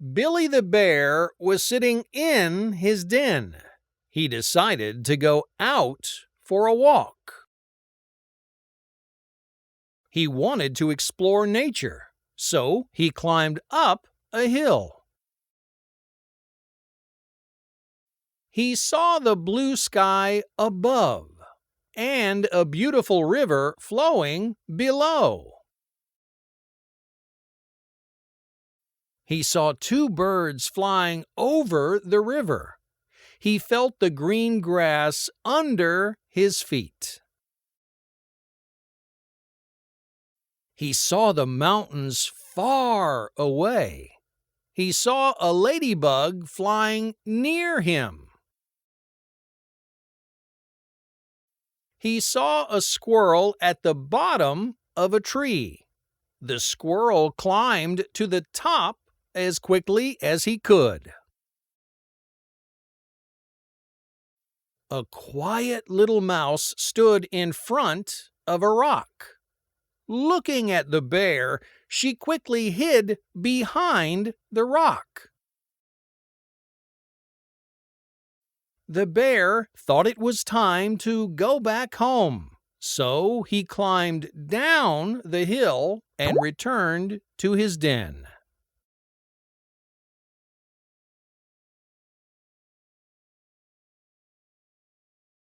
Billy the Bear was sitting in his den. He decided to go out for a walk. He wanted to explore nature, so he climbed up a hill. He saw the blue sky above and a beautiful river flowing below. He saw two birds flying over the river. He felt the green grass under his feet. He saw the mountains far away. He saw a ladybug flying near him. He saw a squirrel at the bottom of a tree. The squirrel climbed to the top as quickly as he could. A quiet little mouse stood in front of a rock. Looking at the bear, she quickly hid behind the rock. The bear thought it was time to go back home, so he climbed down the hill and returned to his den.